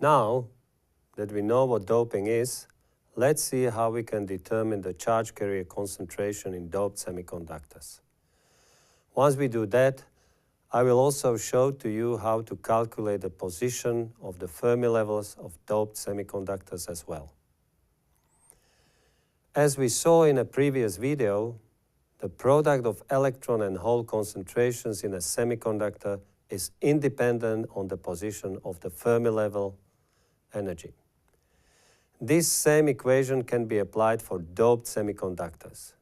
Now that we know what doping is, let's see how we can determine the charge carrier concentration in doped semiconductors. Once we do that, I will also show to you how to calculate the position of the Fermi levels of doped semiconductors as well. As we saw in a previous video, the product of electron and hole concentrations in a semiconductor is independent on the position of the Fermi level energy. This same equation can be applied for doped semiconductors.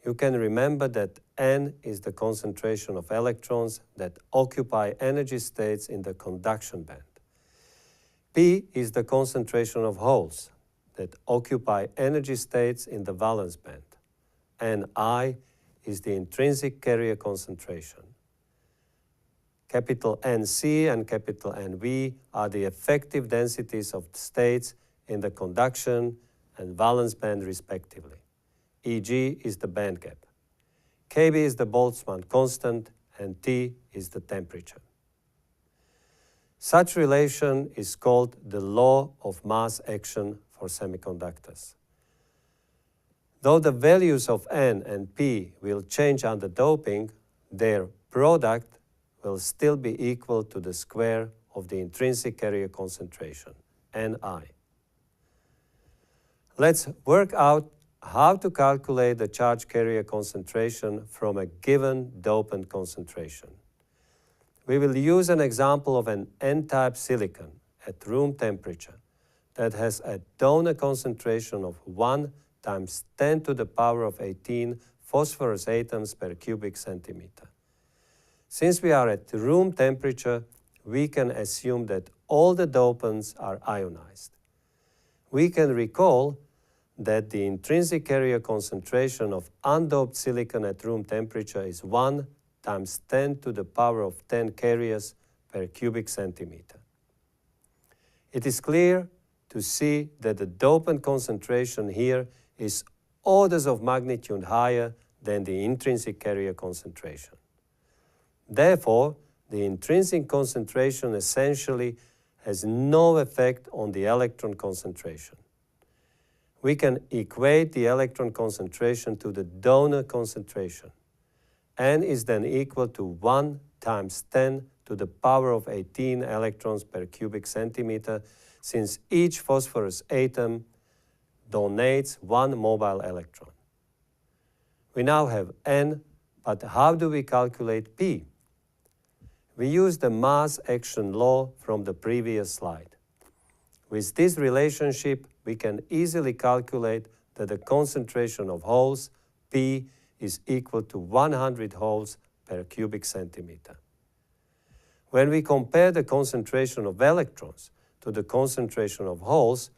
You can remember that N is the concentration of electrons that occupy energy states in the conduction band. P is the concentration of holes that occupy energy states in the valence band. And I is the intrinsic carrier concentration. Capital NC and capital NV are the effective densities of states in the conduction and valence band respectively. Eg is the band gap. Kb is the Boltzmann constant and T is the temperature. Such relation is called the law of mass action for semiconductors. Though the values of N and P will change under doping, their product will still be equal to the square of the intrinsic carrier concentration, Ni. Let's work out how to calculate the charge carrier concentration from a given dopant concentration. We will use an example of an N-type silicon at room temperature that has a donor concentration of 1 times 10 to the power of 18 phosphorus atoms per cubic centimeter. Since we are at room temperature, we can assume that all the dopants are ionized. We can recall that the intrinsic carrier concentration of undoped silicon at room temperature is 1 times 10 to the power of 10 carriers per cubic centimeter. It is clear to see that the dopant concentration here is orders of magnitude higher than the intrinsic carrier concentration. Therefore, the intrinsic concentration essentially has no effect on the electron concentration. We can equate the electron concentration to the donor concentration. N is then equal to 1 times 10 to the power of 18 electrons per cubic centimeter, since each phosphorus atom donates 1 mobile electron. We now have N, but how do we calculate P? We use the mass action law from the previous slide. With this relationship, we can easily calculate that the concentration of holes, P, is equal to 100 holes per cubic centimeter. When we compare the concentration of electrons to the concentration of holes,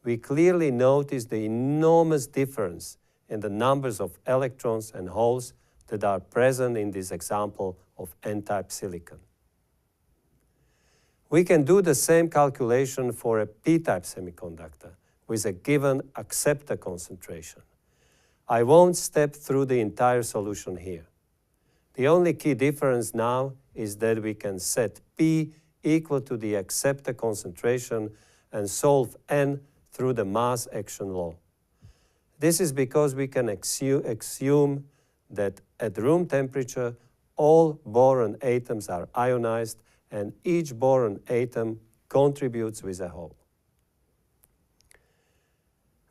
we clearly notice the enormous difference in the numbers of electrons and holes that are present in this example of N-type silicon. We can do the same calculation for a P-type semiconductor with a given acceptor concentration. I won't step through the entire solution here. The only key difference now is that we can set P equal to the acceptor concentration and solve N through the mass action law. This is because we can assume that at room temperature, all boron atoms are ionized and each boron atom contributes with a hole.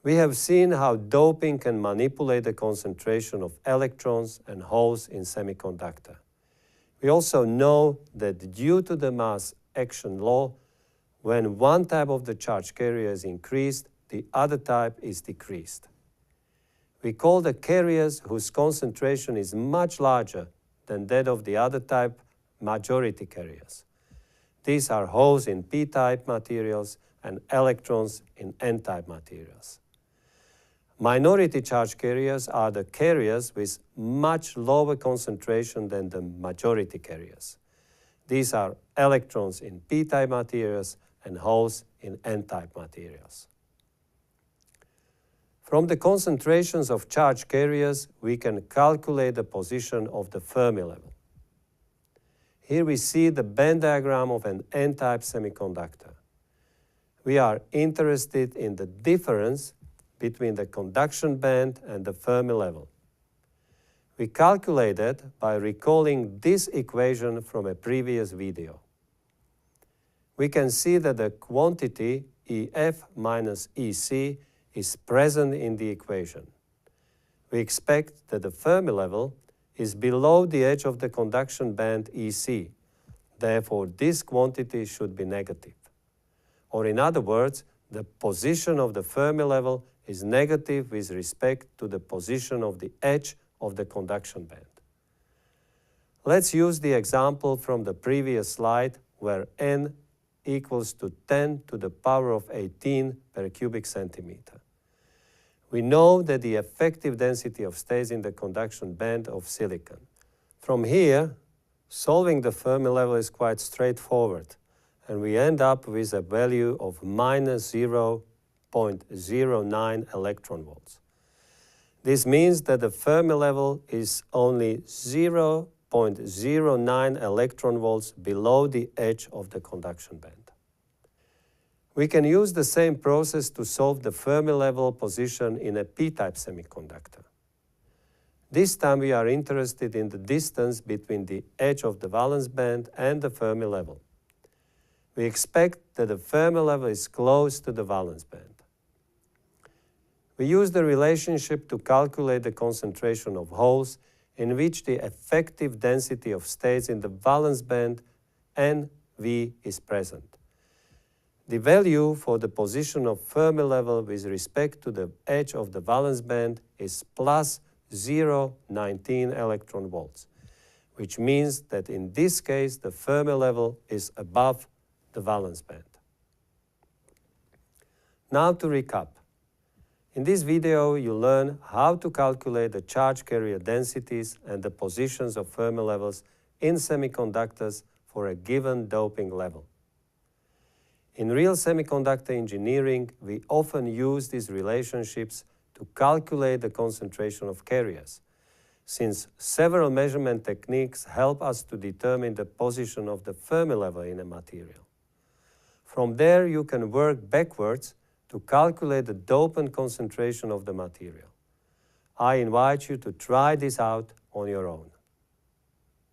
We have seen how doping can manipulate the concentration of electrons and holes in semiconductor. We also know that due to the mass action law, when one type of the charge carrier is increased, the other type is decreased. We call the carriers whose concentration is much larger than that of the other type majority carriers. These are holes in P-type materials and electrons in N-type materials. Minority charge carriers are the carriers with much lower concentration than the majority carriers. These are electrons in P-type materials and holes in N-type materials. From the concentrations of charge carriers, we can calculate the position of the Fermi level. Here we see the Venn diagram of an N-type semiconductor. We are interested in the difference between the conduction band and the Fermi level. We calculate it by recalling this equation from a previous video. We can see that the quantity EF minus EC is present in the equation. We expect that the Fermi level is below the edge of the conduction band EC. Therefore, this quantity should be negative. Or in other words, the position of the Fermi level is negative with respect to the position of the edge of the conduction band. Let's use the example from the previous slide where n equals to 10 to the power of 18 per cubic centimeter. We know that the effective density of states in the conduction band of silicon. From here, solving the Fermi level is quite straightforward, and we end up with a value of minus 0.09 electron volts. This means that the Fermi level is only 0.09 electron volts below the edge of the conduction band. We can use the same process to solve the Fermi level position in a p-type semiconductor. This time we are interested in the distance between the edge of the valence band and the Fermi level. We expect that the Fermi level is close to the valence band. We use the relationship to calculate the concentration of holes in which the effective density of states in the valence band NV is present. The value for the position of Fermi level with respect to the edge of the valence band is plus 0.19 electron volts, which means that in this case the Fermi level is above the valence band. Now to recap. In this video, you learn how to calculate the charge carrier densities and the positions of Fermi levels in semiconductors for a given doping level. In real semiconductor engineering, we often use these relationships to calculate the concentration of carriers, since several measurement techniques help us to determine the position of the Fermi level in a material. From there, you can work backwards to calculate the dopant concentration of the material. I invite you to try this out on your own.